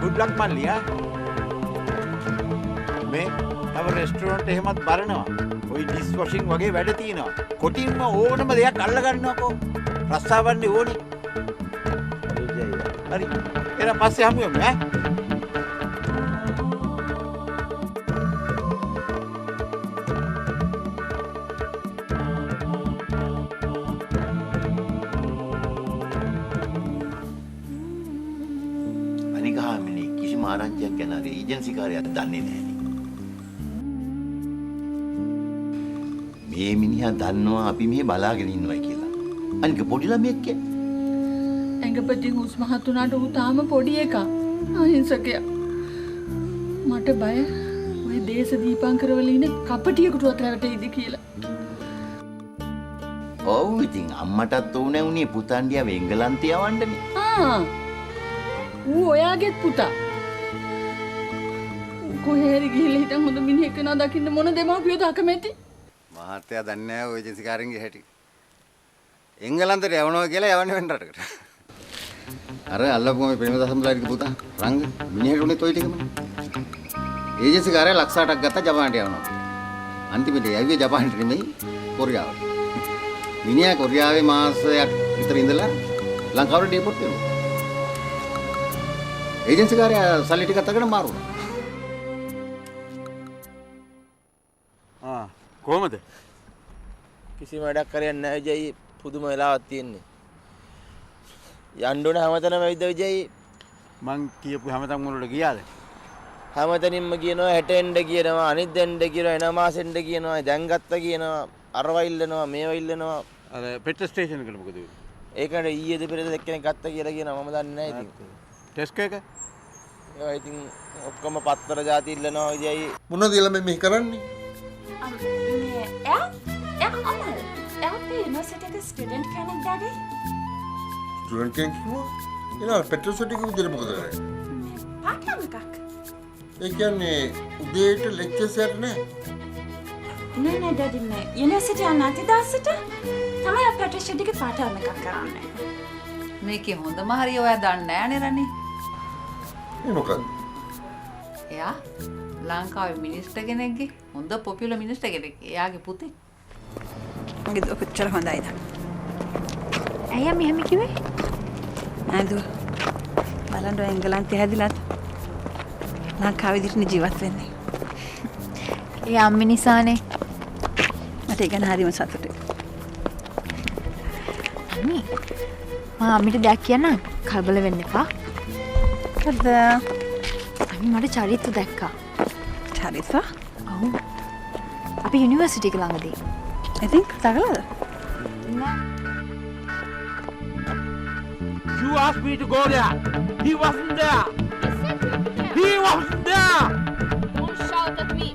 good luck මල්ලි ආ. මේ තව රෙස්ටුරන්ට් එහෙමත් බරනවා. ওই ඩිස් වොෂින් වගේ වැඩ තියෙනවා. කොටින්ම ඕනම දෙයක් අල්ල ගන්නවකෝ. රස්සාවන්නේ ඕනේ. හරි. එහෙනම් පස්සේ හමු වෙමු ඈ. අනිගාමිනී කිසිම ආරංචියක් ගැන ඒජන්සි කාර්යයක් දන්නේ නැහැ. මේ මිනිහා දන්නවා අපි මෙහෙ බලාගෙන ඉන්නවා කියලා. අනික පොඩි ළමයෙක් කියන්නේ. ඇඟපතින් හුස්ම හතුනාට ඌ තාම පොඩි එකා. අහිංසකයා. මට බය ඔය දේශ දීපංකර වල ඉන්න කපටියෙකුටවත් රැවටෙයිද කියලා. ඔව් ඉතින් අම්මටත් ඕනේ උනේ පුතන්ඩියා එංගලන්තේ යවන්නනේ. ඌ ඔයාගේත් පුතා. කොහේ හරි ගිහිල්ලා හිටන් හොඳ මිනිහෙක් වෙනවා දකින්න මොන දෙමව්පියෝද අකමැති? මහත්තයා දන්නේ නැහැ ඔය ඒජන්සි කාරෙන්ගේ හැටි. එංගලන්තයට යවනවා කියලා යවන්නේ වෙන රටකට. අර අල්ලපුව මේ ප්‍රේමදාසම්ලාගේ පුතා රංග මිනිහෙට උනේ toy ටිකම. ඒජන්සි කාර්යය ලක්ෂ 8ක් ගත්තා ජපානට යවනවා. අන්තිමට යන්නේ ජපානට නෙමෙයි කොරියාවට. මිනිහා කොරියාවේ මාසයක් විතර ඉඳලා ලංකාවට ඩිපෝට් වෙනවා. ඒජන්සි කාර්යය සල්ලි ටිකක් අතගෙන මාරුවා. කොහමද? කිසිම වැඩක් කරන්නේ නැහැ විජයි. පුදුම වෙලාවක් තියෙන්නේ. යන්න ඕන හැමතැනම ඇවිද විජයි. මං කියපු හැමතැන් වලට ගියාද? හැමතැනින්ම කියනවා හැටෙන්ඩ කියනවා අනිත් දෙන්ඩ කියනවා එන මාසෙන්ඩ කියනවා දැන් ගත්ත කියනවා අරව ඉල්ලනවා මේව ඉල්ලනවා. අර පෙට්‍රල් ස්ටේෂන් එකට මොකද වෙන්නේ? ඒකට ඊයේද පෙරේද එක්කෙනෙක් ගත්ත කියලා කියනවා මම දන්නේ නැහැ ඉතින්. ටෙස්ට් එක? ඒවා ඉතින් ඔක්කොම පත්තර જાති ඉල්ලනවා විජයි. මොනවද ඊළඟ මේ කරන්නේ? ස්ටුඩන්ට් කෙනෙක් ඩැඩි. ස්ටුඩන්ට් කෙනෙක් කිව්වා? එනවා පෙට්‍රල් සොටික විදිහට මොකද කරන්නේ? පාටම එකක්. ඒ කියන්නේ උදේට ලෙක්චර්ස් යට නෑ. නෑ ඩැඩි නෑ. යුනිවර්සිටි යන නැති දවසට තමයි පෙට්‍රල් සොටික පාටම එකක් කරන්නේ. මේකේ හොඳම හරිය ඔයා දන්නේ නෑනේ රණි. ඒ මොකක්ද? එයා ලංකාවේ මිනිස්ටර් කෙනෙක්ගේ හොඳ පොපියුලර් මිනිස්ටර් කෙනෙක්. එයාගේ පුතේ. මගේ දුව කොච්චර හොඳයිද? ඇයි මෙහෙම කිව්වේ? නේද? බලන්න එංගලන්තේ හැදිලා ලංකාවේ දිහට ජීවත් වෙන්නේ. ඒ අම්මි නිසානේ. මට ඒක ගැන හරිම සතුටුයි. අම්මි. මම අම්මිට දෙයක් කියන්නම්. කලබල වෙන්න එපා. මොකද? අම්මි මට චරිත දැක්කා. චරිත? ඔව්. අපි යුනිවර්සිටි එක ළඟදී. ඉතින් කතා කළාද? නෑ. You asked me to go there. He wasn't there. He wasn't there. Don't shout at me.